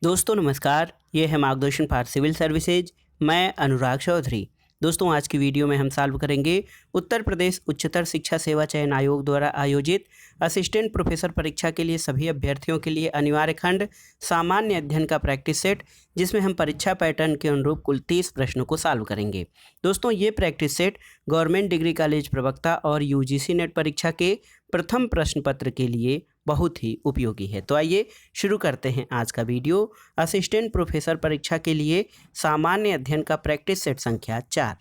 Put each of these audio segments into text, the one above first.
दोस्तों नमस्कार, ये है मार्गदर्शन फॉर सिविल सर्विसेज। मैं अनुराग चौधरी। दोस्तों आज की वीडियो में हम सॉल्व करेंगे उत्तर प्रदेश उच्चतर शिक्षा सेवा चयन आयोग द्वारा आयोजित असिस्टेंट प्रोफेसर परीक्षा के लिए सभी अभ्यर्थियों के लिए अनिवार्य खंड सामान्य अध्ययन का प्रैक्टिस सेट, जिसमें हम परीक्षा पैटर्न के अनुरूप कुल 30 प्रश्नों को सॉल्व करेंगे। दोस्तों ये practice set government degree college प्रवक्ता और यूजीसी नेट परीक्षा के प्रथम प्रश्न पत्र के लिए बहुत ही उपयोगी है। तो आइए शुरू करते हैं आज का वीडियो। असिस्टेंट प्रोफेसर परीक्षा के लिए सामान्य अध्ययन का प्रैक्टिस सेट संख्या 4।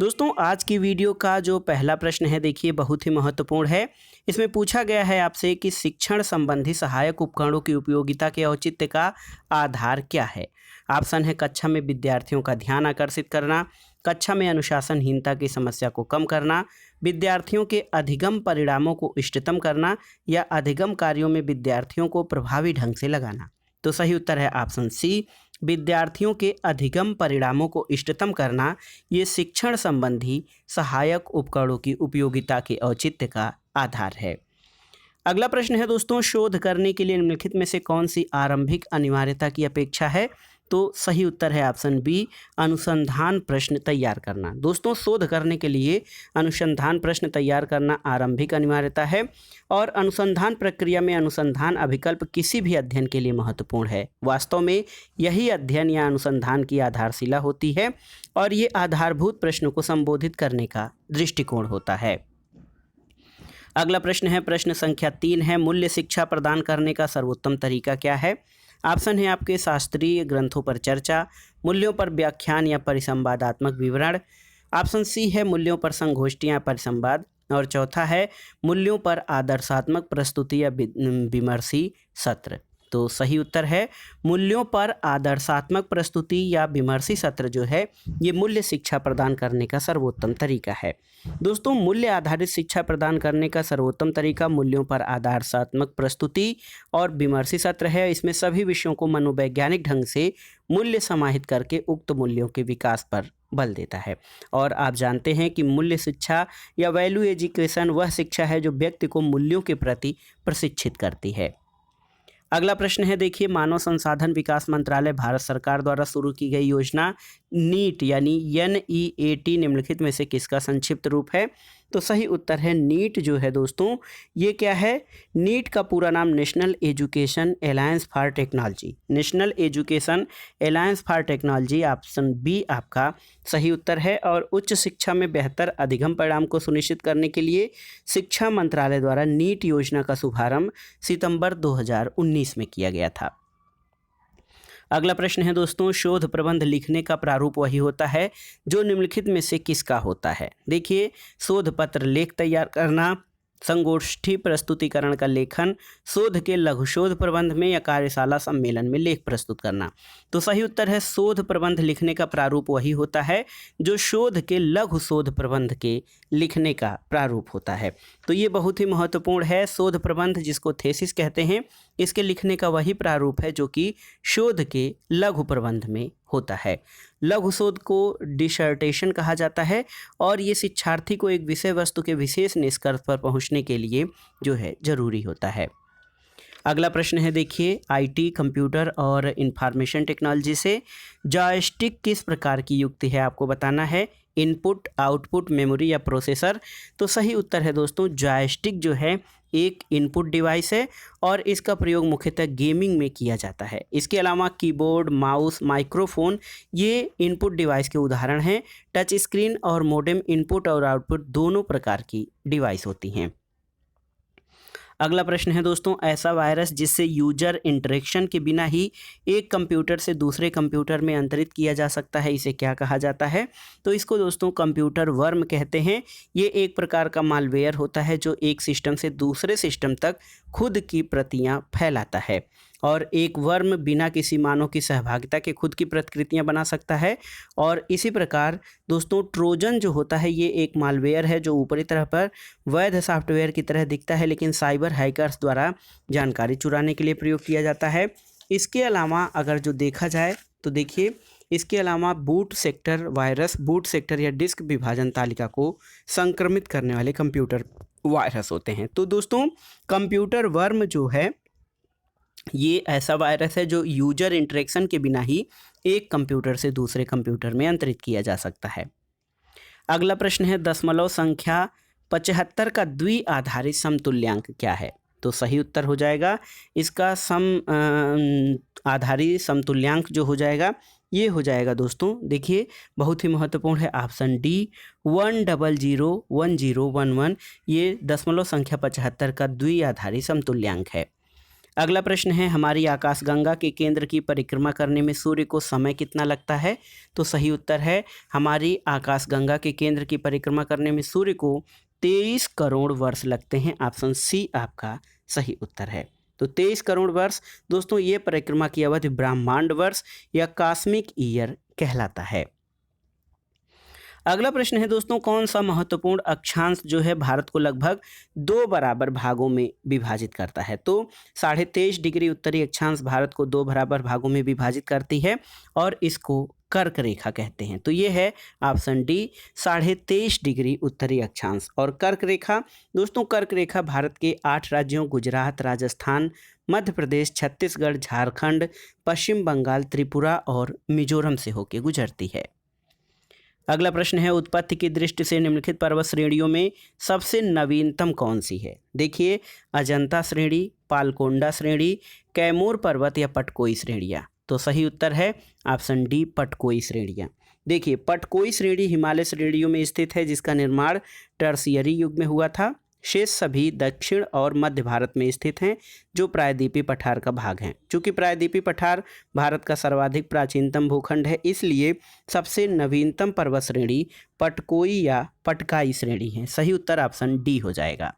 दोस्तों आज की वीडियो का जो पहला प्रश्न है, देखिए बहुत ही महत्वपूर्ण है। इसमें पूछा गया है आपसे कि शिक्षण संबंधी सहायक उपकरणों की उपयोगिता के औचित्य का आधार क्या है। ऑप्शन है कक्षा में विद्यार्थियों का ध्यान आकर्षित करना, कक्षा में अनुशासनहीनता की समस्या को कम करना, विद्यार्थियों के अधिगम परिणामों को इष्टतम करना, या अधिगम कार्यों में विद्यार्थियों को प्रभावी ढंग से लगाना। तो सही उत्तर है ऑप्शन सी, विद्यार्थियों के अधिगम परिणामों को इष्टतम करना। ये शिक्षण संबंधी सहायक उपकरणों की उपयोगिता के औचित्य का आधार है। अगला प्रश्न है दोस्तों, शोध करने के लिए निम्नलिखित में से कौन सी आरंभिक अनिवार्यता की अपेक्षा है। तो सही उत्तर है ऑप्शन बी, अनुसंधान प्रश्न तैयार करना। दोस्तों शोध करने के लिए अनुसंधान प्रश्न तैयार करना आरंभिक अनिवार्यता है, और अनुसंधान प्रक्रिया में अनुसंधान अभिकल्प किसी भी अध्ययन के लिए महत्वपूर्ण है। वास्तव में यही अध्ययन या अनुसंधान की आधारशिला होती है, और ये आधारभूत प्रश्नों को संबोधित करने का दृष्टिकोण होता है। अगला प्रश्न है, प्रश्न संख्या 3 है, मूल्य शिक्षा प्रदान करने का सर्वोत्तम तरीका क्या है। ऑप्शन है आपके शास्त्रीय ग्रंथों पर चर्चा, मूल्यों पर व्याख्यान या परिसंवादात्मक विवरण। ऑप्शन सी है मूल्यों पर संगोष्ठियाँ या परिसंवाद, और चौथा है मूल्यों पर आदर्शात्मक प्रस्तुति या विमर्शी सत्र। तो सही उत्तर है मूल्यों पर आदर्शात्मक प्रस्तुति या विमर्शी सत्र जो है ये मूल्य शिक्षा प्रदान करने का सर्वोत्तम तरीका है। दोस्तों मूल्य आधारित शिक्षा प्रदान करने का सर्वोत्तम तरीका मूल्यों पर आदर्शात्मक प्रस्तुति और विमर्शी सत्र है। इसमें सभी विषयों को मनोवैज्ञानिक ढंग से मूल्य समाहित करके उक्त मूल्यों के विकास पर बल देता है। और आप जानते हैं कि मूल्य शिक्षा या वैल्यू एजुकेशन वह शिक्षा है जो व्यक्ति को मूल्यों के प्रति प्रशिक्षित करती है। अगला प्रश्न है, देखिए मानव संसाधन विकास मंत्रालय भारत सरकार द्वारा शुरू की गई योजना नीट यानी NEAT निम्नलिखित में से किसका संक्षिप्त रूप है। तो सही उत्तर है नीट जो है दोस्तों ये क्या है, नीट का पूरा नाम national education alliance for technology. National education alliance for technology option B आपका सही उत्तर है। और उच्च शिक्षा में बेहतर अधिगम परिणाम को सुनिश्चित करने के लिए शिक्षा मंत्रालय द्वारा नीट योजना का शुभारंभ सितंबर 2019 में किया गया था। अगला प्रश्न है दोस्तों, शोध प्रबंध लिखने का प्रारूप वही होता है जो निम्नलिखित में से किसका होता है। देखिए शोध पत्र लेख तैयार करना, संगोष्ठी प्रस्तुतिकरण का लेखन, शोध के लघु शोध प्रबंध में या कार्यशाला सम्मेलन में लेख प्रस्तुत करना। तो सही उत्तर है शोध प्रबंध लिखने का प्रारूप वही होता है जो शोध के लघु शोध प्रबंध के लिखने का प्रारूप होता है। तो ये बहुत ही महत्वपूर्ण है। शोध प्रबंध जिसको थेसिस कहते हैं, इसके लिखने का वही प्रारूप है जो कि शोध के लघु प्रबंध में होता है। लघु शोध को डिसर्टेशन कहा जाता है, और ये शिक्षार्थी को एक विषय वस्तु के विशेष निष्कर्ष पर पहुंचने के लिए जो है जरूरी होता है। अगला प्रश्न है, देखिए IT कंप्यूटर और इंफॉर्मेशन टेक्नोलॉजी से जॉयस्टिक किस प्रकार की युक्ति है आपको बताना है। इनपुट, आउटपुट, मेमोरी या प्रोसेसर। तो सही उत्तर है दोस्तों जॉयस्टिक जो है एक इनपुट डिवाइस है, और इसका प्रयोग मुख्यतः गेमिंग में किया जाता है। इसके अलावा कीबोर्ड, माउस, माइक्रोफोन ये इनपुट डिवाइस के उदाहरण हैं। टच स्क्रीन और मोडेम इनपुट और आउटपुट दोनों प्रकार की डिवाइस होती हैं। अगला प्रश्न है दोस्तों, ऐसा वायरस जिससे यूजर इंटरेक्शन के बिना ही एक कंप्यूटर से दूसरे कंप्यूटर में अंतरित किया जा सकता है, इसे क्या कहा जाता है। तो इसको दोस्तों कंप्यूटर वर्म कहते हैं। ये एक प्रकार का मालवेयर होता है जो एक सिस्टम से दूसरे सिस्टम तक खुद की प्रतियां फैलाता है, और एक वर्म बिना किसी मानव की सहभागिता के खुद की प्रतिकृतियां बना सकता है। और इसी प्रकार दोस्तों ट्रोजन जो होता है ये एक मालवेयर है जो ऊपरी तरह पर वैध सॉफ्टवेयर की तरह दिखता है, लेकिन साइबर हैकर्स द्वारा जानकारी चुराने के लिए प्रयोग किया जाता है। इसके अलावा अगर जो देखा जाए तो देखिए इसके अलावा boot sector virus, boot sector या डिस्क विभाजन तालिका को संक्रमित करने वाले कंप्यूटर वायरस होते हैं। तो दोस्तों कंप्यूटर वर्म जो है ये ऐसा वायरस है जो यूजर इंटरेक्शन के बिना ही एक कंप्यूटर से दूसरे कंप्यूटर में अंतरित किया जा सकता है। अगला प्रश्न है दशमलव संख्या 75 का द्विआधारी समतुल्यांक क्या है? तो सही उत्तर हो जाएगा इसका आधारी समतुल्यांक जो हो जाएगा ये हो जाएगा दोस्तों, देखिए बहुत ही महत्वपूर्ण है ऑप्शन डी 1001011। ये दशमलव संख्या 75 का द्विआधारी समतुल्यांक है। अगला प्रश्न है हमारी आकाशगंगा के केंद्र की परिक्रमा करने में सूर्य को समय कितना लगता है? तो सही उत्तर है हमारी आकाशगंगा के केंद्र की परिक्रमा करने में सूर्य को 23 करोड़ वर्ष लगते हैं। ऑप्शन सी आपका सही उत्तर है। तो 23 करोड़ वर्ष दोस्तों ये परिक्रमा की अवधि ब्रह्मांड वर्ष या कॉस्मिक ईयर कहलाता है। अगला प्रश्न है दोस्तों कौन सा महत्वपूर्ण अक्षांश जो है भारत को लगभग 2 बराबर भागों में विभाजित करता है? तो 23.5 डिग्री उत्तरी अक्षांश भारत को 2 बराबर भागों में विभाजित करती है और इसको कर्क रेखा कहते हैं। तो ये है ऑप्शन डी 23.5 डिग्री उत्तरी अक्षांश। और कर्क रेखा दोस्तों, कर्क रेखा भारत के 8 राज्यों गुजरात, राजस्थान, मध्य प्रदेश, छत्तीसगढ़, झारखंड, पश्चिम बंगाल, त्रिपुरा और मिजोरम से होकर गुजरती है। अगला प्रश्न है उत्पत्ति की दृष्टि से निम्नलिखित पर्वत श्रेणियों में सबसे नवीनतम कौन सी है? देखिए अजंता श्रेणी, पालकोंडा श्रेणी, कैमूर पर्वत या पटकोई श्रेणियाँ। तो सही उत्तर है ऑप्शन डी पटकोई श्रेणियाँ। देखिए पटकोई श्रेणी हिमालय श्रेणियों में स्थित है जिसका निर्माण टर्शियरी युग में हुआ था। शेष सभी दक्षिण और मध्य भारत में स्थित हैं जो प्रायद्वीपीय पठार का भाग हैं। चूँकि प्रायद्वीपीय पठार भारत का सर्वाधिक प्राचीनतम भूखंड है इसलिए सबसे नवीनतम पर्वत श्रेणी पटकोई या पटकाई श्रेणी है। सही उत्तर ऑप्शन डी हो जाएगा।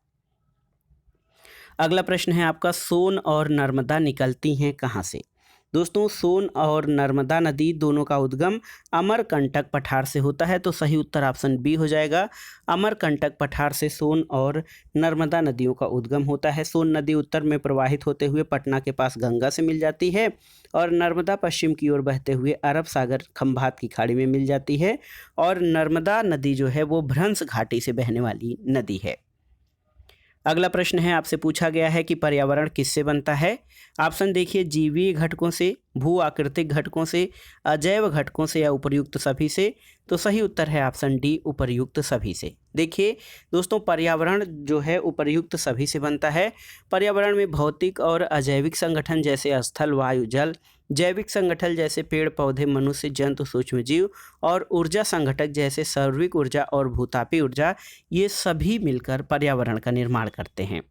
अगला प्रश्न है आपका सोन और नर्मदा निकलती हैं कहाँ से? दोस्तों सोन और नर्मदा नदी दोनों का उद्गम अमरकंटक पठार से होता है। तो सही उत्तर ऑप्शन बी हो जाएगा। अमरकंटक पठार से सोन और नर्मदा नदियों का उद्गम होता है। सोन नदी उत्तर में प्रवाहित होते हुए पटना के पास गंगा से मिल जाती है और नर्मदा पश्चिम की ओर बहते हुए अरब सागर खंभात की खाड़ी में मिल जाती है। और नर्मदा नदी जो है वो भ्रंश घाटी से बहने वाली नदी है। अगला प्रश्न है आपसे पूछा गया है कि पर्यावरण किससे बनता है? ऑप्शन देखिए जीवीय घटकों से, भू आकृतिक घटकों से, अजैव घटकों से या उपर्युक्त सभी से। तो सही उत्तर है ऑप्शन डी उपर्युक्त सभी से। देखिए दोस्तों पर्यावरण जो है उपर्युक्त सभी से बनता है। पर्यावरण में भौतिक और अजैविक संगठन जैसे स्थल, वायु, जल, जैविक संगठन जैसे पेड़ पौधे, मनुष्य, जंतु, सूक्ष्मजीव और ऊर्जा संगठक जैसे सौरविक ऊर्जा और भूतापी ऊर्जा, ये सभी मिलकर पर्यावरण का निर्माण करते हैं।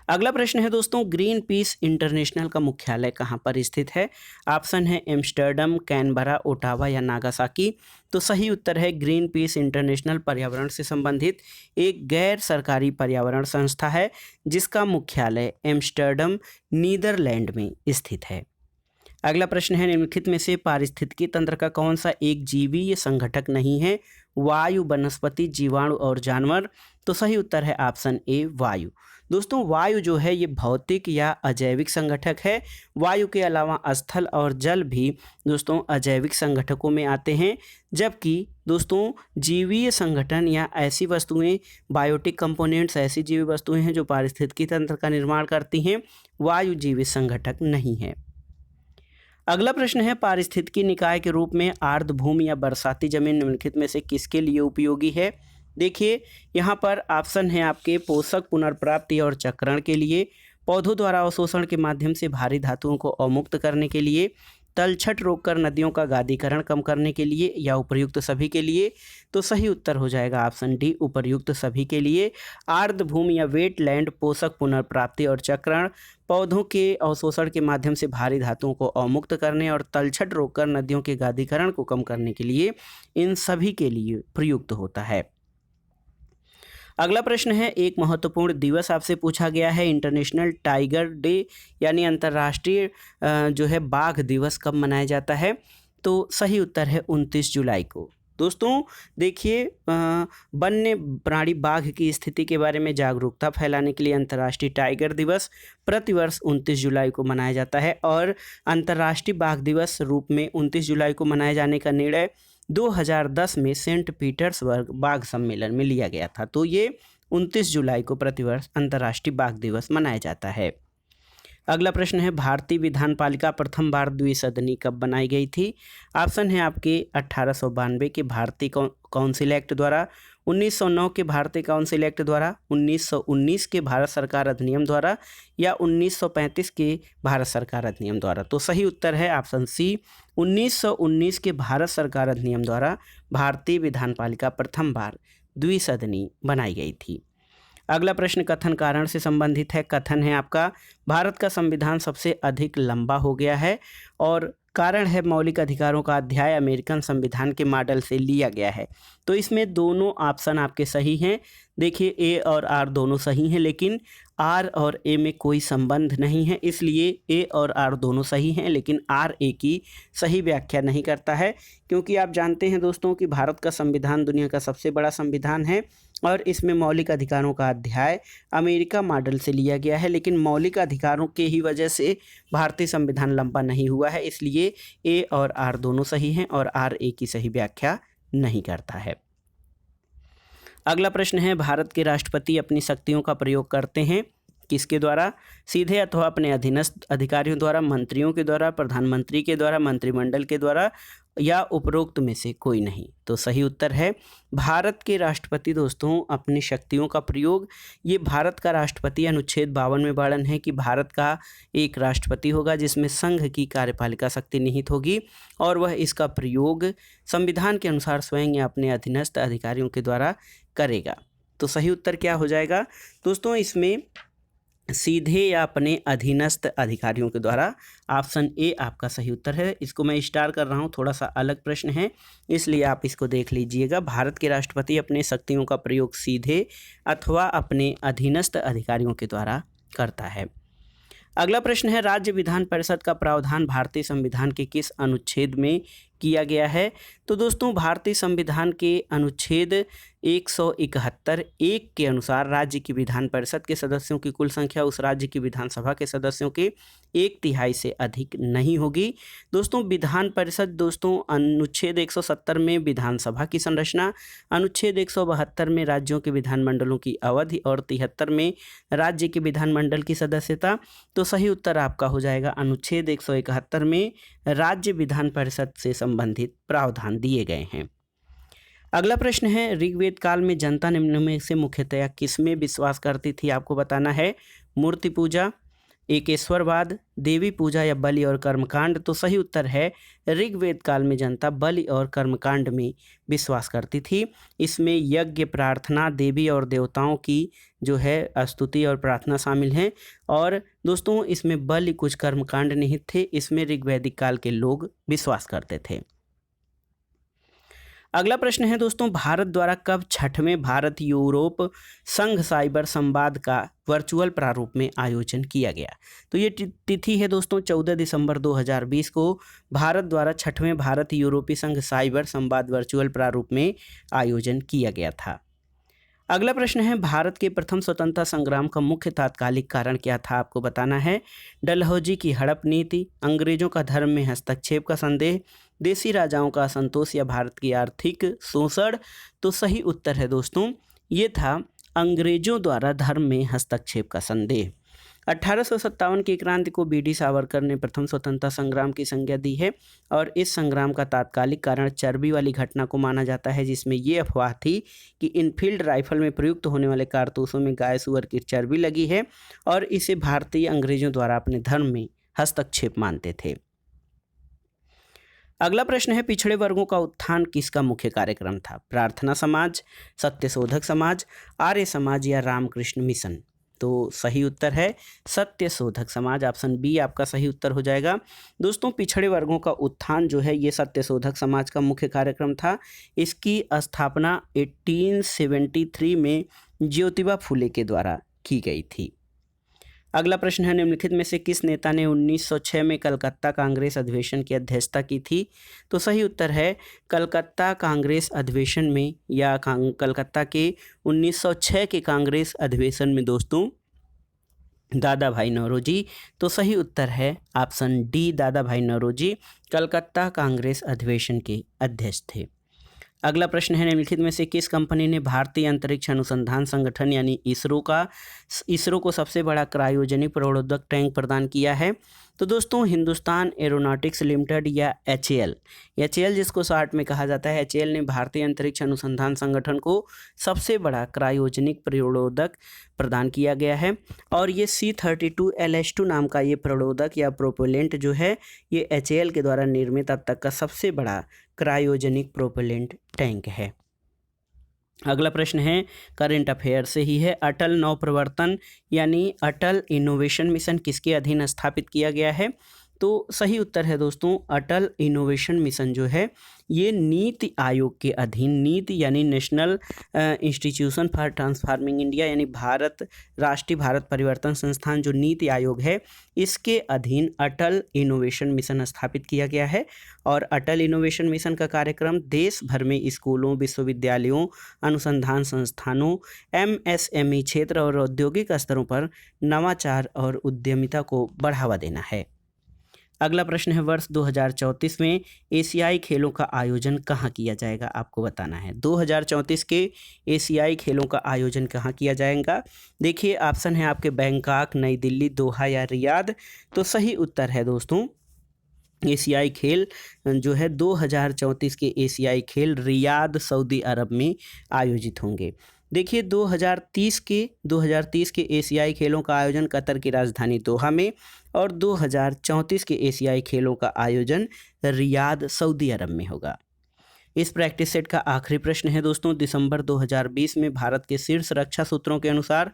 अगला प्रश्न है दोस्तों ग्रीन पीस इंटरनेशनल का मुख्यालय कहाँ पर स्थित है? ऑप्शन है एम्स्टर्डम, कैनबरा, ओटावा या नागासाकी। तो सही उत्तर है ग्रीन पीस इंटरनेशनल पर्यावरण से संबंधित एक गैर सरकारी पर्यावरण संस्था है जिसका मुख्यालय एम्स्टर्डम नीदरलैंड में स्थित है। अगला प्रश्न है निम्नलिखित में से पारिस्थितिकी तंत्र का कौन सा एक जीवीय संगठक नहीं है? वायु, वनस्पति, जीवाणु और जानवर। तो सही उत्तर है ऑप्शन ए वायु। दोस्तों वायु जो है ये भौतिक या अजैविक संगठक है। वायु के अलावा स्थल और जल भी दोस्तों अजैविक संगठकों में आते हैं, जबकि दोस्तों जीवीय संगठन या ऐसी वस्तुएं, बायोटिक कंपोनेंट्स ऐसी जीवी वस्तुएं हैं जो पारिस्थितिकी तंत्र का निर्माण करती हैं। वायु जीवित संगठक नहीं है। अगला प्रश्न है पारिस्थितिकी निकाय के रूप में आर्द्र भूमि या बरसाती जमीन निम्नलिखित में से किसके लिए उपयोगी है? देखिए यहाँ पर ऑप्शन है आपके पोषक पुनर्प्राप्ति और चक्रण के लिए, पौधों द्वारा अवशोषण के माध्यम से भारी धातुओं को अवमुक्त करने के लिए, तलछट रोककर नदियों का गादीकरण कम करने के लिए या उपर्युक्त सभी के लिए। तो सही उत्तर हो जाएगा ऑप्शन डी उपर्युक्त सभी के लिए। आर्द्र भूमि या वेटलैंड पोषक पुनर्प्राप्ति और चक्रण, पौधों के अवशोषण के माध्यम से भारी धातुओं को अवमुक्त करने और तलछट रोककर नदियों के गादीकरण को कम करने के लिए, इन सभी के लिए प्रयुक्त होता है। अगला प्रश्न है एक महत्वपूर्ण दिवस आपसे पूछा गया है इंटरनेशनल टाइगर डे यानी अंतर्राष्ट्रीय जो है बाघ दिवस कब मनाया जाता है? तो सही उत्तर है 29 जुलाई को। दोस्तों देखिए वन्य प्राणी बाघ की स्थिति के बारे में जागरूकता फैलाने के लिए अंतर्राष्ट्रीय टाइगर दिवस प्रतिवर्ष 29 जुलाई को मनाया जाता है और अंतर्राष्ट्रीय बाघ दिवस रूप में 29 जुलाई को मनाए जाने का निर्णय 2010 में सेंट पीटर्सबर्ग बाघ सम्मेलन में लिया गया था। तो ये 29 जुलाई को प्रतिवर्ष अंतर्राष्ट्रीय बाघ दिवस मनाया जाता है। अगला प्रश्न है भारतीय विधान पालिका प्रथम बार द्विसदनी कब बनाई गई थी। ऑप्शन है आपके 1892 के भारतीय काउंसिल एक्ट द्वारा, 1909 के भारतीय काउंसिल एक्ट द्वारा, 1919 के भारत सरकार अधिनियम द्वारा या 1935 के भारत सरकार अधिनियम द्वारा। तो सही उत्तर है ऑप्शन सी, 1919 के भारत सरकार अधिनियम द्वारा भारतीय विधान पालिका प्रथम बार द्विसदनी बनाई गई थी। अगला प्रश्न कथन कारण से संबंधित है। कथन है आपका भारत का संविधान सबसे अधिक लंबा हो गया है और कारण है मौलिक अधिकारों का अध्याय अमेरिकन संविधान के मॉडल से लिया गया है। तो इसमें दोनों ऑप्शन आपके सही हैं। देखिए ए और आर दोनों सही हैं, लेकिन आर और ए में कोई संबंध नहीं है, इसलिए ए और आर दोनों सही हैं, लेकिन आर ए की सही व्याख्या नहीं करता है। क्योंकि आप जानते हैं दोस्तों कि भारत का संविधान दुनिया का सबसे बड़ा संविधान है और इसमें मौलिक अधिकारों का अध्याय अमेरिका मॉडल से लिया गया है, लेकिन मौलिक अधिकारों के ही वजह से भारतीय संविधान लंबा नहीं हुआ है, इसलिए ए और आर दोनों सही हैं और आर ए की सही व्याख्या नहीं करता है। अगला प्रश्न है भारत के राष्ट्रपति अपनी शक्तियों का प्रयोग करते हैं किसके द्वारा, सीधे अथवा अपने अधीनस्थ अधिकारियों द्वारा, मंत्रियों के द्वारा, प्रधानमंत्री के द्वारा, मंत्रिमंडल के द्वारा या उपरोक्त में से कोई नहीं। तो सही उत्तर है भारत के राष्ट्रपति दोस्तों अपनी शक्तियों का प्रयोग, ये भारत का राष्ट्रपति अनुच्छेद 52 में वर्णन है कि भारत का एक राष्ट्रपति होगा जिसमें संघ की कार्यपालिका शक्ति निहित होगी और वह इसका प्रयोग संविधान के अनुसार स्वयं या अपने अधीनस्थ अधिकारियों के द्वारा करेगा। तो सही उत्तर क्या हो जाएगा दोस्तों, इसमें सीधे या अपने अधीनस्थ अधिकारियों के द्वारा। ऑप्शन ए आपका सही उत्तर है। इसको मैं स्टार कर रहा हूँ, थोड़ा सा अलग प्रश्न है इसलिए आप इसको देख लीजिएगा। भारत के राष्ट्रपति अपने शक्तियों का प्रयोग सीधे अथवा अपने अधीनस्थ अधिकारियों के द्वारा करता है। अगला प्रश्न है राज्य विधान परिषद का प्रावधान भारतीय संविधान के किस अनुच्छेद में किया गया है। तो दोस्तों भारतीय संविधान के अनुच्छेद 171(1) के अनुसार राज्य की विधान परिषद के सदस्यों की कुल संख्या उस राज्य की विधानसभा के सदस्यों के 1/3 से अधिक नहीं होगी। दोस्तों विधान परिषद दोस्तों अनुच्छेद 170 में विधानसभा की संरचना, अनुच्छेद 172 में राज्यों के विधानमंडलों की अवधि और 73 में राज्य के विधानमंडल की सदस्यता। तो सही उत्तर आपका हो जाएगा अनुच्छेद 171 में राज्य विधान परिषद से संबंधित प्रावधान दिए गए हैं। अगला प्रश्न है ऋग्वेद काल में जनता निम्न में से मुख्यतया किसमें विश्वास करती थी, आपको बताना है। मूर्ति पूजा, एकेश्वरवाद, देवी पूजा या बलि और कर्मकांड। तो सही उत्तर है ऋग्वेद काल में जनता बलि और कर्मकांड में विश्वास करती थी। इसमें यज्ञ, प्रार्थना, देवी और देवताओं की जो है स्तुति और प्रार्थना शामिल हैं और दोस्तों इसमें बलि कुछ कर्मकांड निहित थे। इसमें ऋग्वैदिक काल के लोग विश्वास करते थे। अगला प्रश्न है दोस्तों भारत द्वारा कब 6वें भारत यूरोप संघ साइबर संवाद का वर्चुअल प्रारूप में आयोजन किया गया। तो ये तिथि है दोस्तों 14 दिसंबर 2020 को भारत द्वारा 6वें भारत यूरोपीय संघ साइबर संवाद वर्चुअल प्रारूप में आयोजन किया गया था। अगला प्रश्न है भारत के प्रथम स्वतंत्रता संग्राम का मुख्य तात्कालिक कारण क्या था, आपको बताना है। डलहौजी की हड़प नीति, अंग्रेजों का धर्म में हस्तक्षेप का संदेह, देसी राजाओं का असंतोष या भारत की आर्थिक शोषण। तो सही उत्तर है दोस्तों ये था अंग्रेजों द्वारा धर्म में हस्तक्षेप का संदेह। 1857 की क्रांति को बी डी सावरकर ने प्रथम स्वतंत्रता संग्राम की संज्ञा दी है और इस संग्राम का तात्कालिक कारण चर्बी वाली घटना को माना जाता है, जिसमें ये अफवाह थी कि इनफील्ड राइफल में प्रयुक्त होने वाले कारतूसों में गाय सुअर की चर्बी लगी है और इसे भारतीय अंग्रेजों द्वारा अपने धर्म में हस्तक्षेप मानते थे। अगला प्रश्न है पिछड़े वर्गों का उत्थान किसका मुख्य कार्यक्रम था। प्रार्थना समाज, सत्यशोधक समाज, आर्य समाज या रामकृष्ण मिशन। तो सही उत्तर है सत्यशोधक समाज। ऑप्शन बी आपका सही उत्तर हो जाएगा। दोस्तों पिछड़े वर्गों का उत्थान जो है ये सत्यशोधक समाज का मुख्य कार्यक्रम था। इसकी स्थापना 1873 में ज्योतिबा फुले के द्वारा की गई थी। अगला प्रश्न है निम्नलिखित में से किस नेता ने 1906 में कलकत्ता कांग्रेस अधिवेशन की अध्यक्षता की थी। तो सही उत्तर है कलकत्ता कांग्रेस अधिवेशन में या कलकत्ता के 1906 के कांग्रेस अधिवेशन में दोस्तों दादा भाई नौरोजी। तो सही उत्तर है ऑप्शन डी, दादा भाई नौरोजी कलकत्ता कांग्रेस अधिवेशन के अध्यक्ष थे। अगला प्रश्न है, निम्नलिखित में से किस कंपनी ने भारतीय अंतरिक्ष अनुसंधान संगठन यानी इसरो को सबसे बड़ा क्रायोजेनिक प्रणोदक टैंक प्रदान किया है? तो दोस्तों हिंदुस्तान एरोनॉटिक्स लिमिटेड या एचएएल जिसको शॉर्ट में कहा जाता है, एचएएल ने भारतीय अंतरिक्ष अनुसंधान संगठन को सबसे बड़ा क्रायोजेनिक प्रणोदक प्रदान किया गया है। और ये C32LH2 नाम का ये प्रणोदक या प्रोपेलेंट जो है ये एचएएल के द्वारा निर्मित अब तक का सबसे बड़ा क्रायोजेनिक प्रोपेलेंट टैंक है। अगला प्रश्न है करंट अफेयर से ही है, अटल नवप्रवर्तन यानी अटल इनोवेशन मिशन किसके अधीन स्थापित किया गया है? तो सही उत्तर है दोस्तों, अटल इनोवेशन मिशन जो है ये नीति आयोग के अधीन, नीति यानी national institution for transforming India यानी राष्ट्रीय भारत परिवर्तन संस्थान जो नीति आयोग है इसके अधीन अटल इनोवेशन मिशन स्थापित किया गया है। और अटल इनोवेशन मिशन का कार्यक्रम देश भर में स्कूलों, विश्वविद्यालयों, अनुसंधान संस्थानों, MSME क्षेत्र और औद्योगिक स्तरों पर नवाचार और उद्यमिता को बढ़ावा देना है। अगला प्रश्न है, वर्ष 2034 में एशियाई खेलों का आयोजन कहाँ किया जाएगा? आपको बताना है 2034 के एशियाई खेलों का आयोजन कहाँ किया जाएगा। देखिए ऑप्शन है आपके बैंकॉक, नई दिल्ली, दोहा या रियाद। तो सही उत्तर है दोस्तों, एशियाई खेल जो है 2034 के एशियाई खेल रियाद सऊदी अरब में आयोजित होंगे। देखिए 2030 के एशियाई खेलों का आयोजन कतर की राजधानी दोहा में और 2034 के एशियाई खेलों का आयोजन रियाद सऊदी अरब में होगा। इस प्रैक्टिस सेट का आखिरी प्रश्न है दोस्तों, दिसंबर 2020 में भारत के शीर्ष रक्षा सूत्रों के अनुसार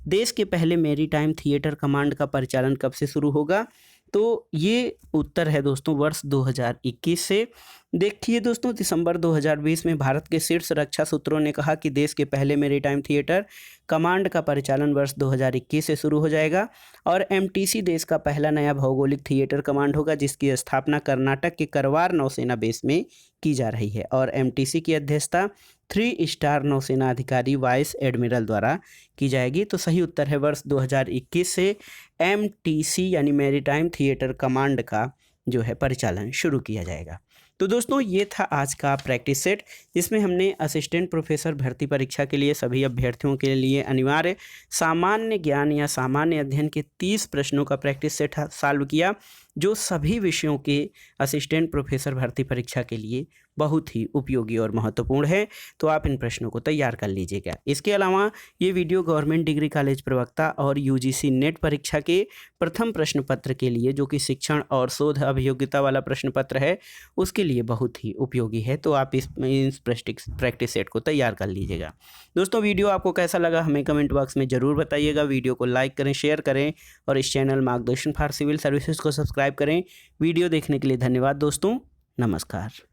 देश के पहले मैरीटाइम थिएटर कमांड का परिचालन कब से शुरू होगा? तो ये उत्तर है दोस्तों वर्ष 2021 से। देखिए दोस्तों दिसंबर 2020 में भारत के शीर्ष रक्षा सूत्रों ने कहा कि देश के पहले मैरीटाइम थिएटर कमांड का परिचालन वर्ष 2021 से शुरू हो जाएगा और MTC देश का पहला नया भौगोलिक थिएटर कमांड होगा जिसकी स्थापना कर्नाटक के करवार नौसेना बेस में की जा रही है। और MTC की अध्यक्षता 3 स्टार नौसेना अधिकारी वाइस एडमिरल द्वारा की जाएगी। तो सही उत्तर है वर्ष 2021 से MTC यानी मैरीटाइम थिएटर कमांड का जो है परिचालन शुरू किया जाएगा। तो दोस्तों ये था आज का प्रैक्टिस सेट जिसमें हमने असिस्टेंट प्रोफेसर भर्ती परीक्षा के लिए सभी अभ्यर्थियों के लिए अनिवार्य सामान्य ज्ञान या सामान्य अध्ययन के 30 प्रश्नों का प्रैक्टिस सेट सॉल्व किया जो सभी विषयों के असिस्टेंट प्रोफेसर भर्ती परीक्षा के लिए बहुत ही उपयोगी और महत्वपूर्ण है। तो आप इन प्रश्नों को तैयार कर लीजिएगा। इसके अलावा ये वीडियो गवर्नमेंट डिग्री कॉलेज प्रवक्ता और UGC नेट परीक्षा के प्रथम प्रश्न पत्र के लिए जो कि शिक्षण और शोध अभियोग्यता वाला प्रश्न पत्र है उसके लिए बहुत ही उपयोगी है। तो आप इस प्रैक्टिस सेट को तैयार कर लीजिएगा। दोस्तों वीडियो आपको कैसा लगा हमें कमेंट बॉक्स में ज़रूर बताइएगा। वीडियो को लाइक करें, शेयर करें और इस चैनल मार्गदर्शन फॉर सिविल सर्विसेज को सब्सक्राइब करें। वीडियो देखने के लिए धन्यवाद दोस्तों, नमस्कार।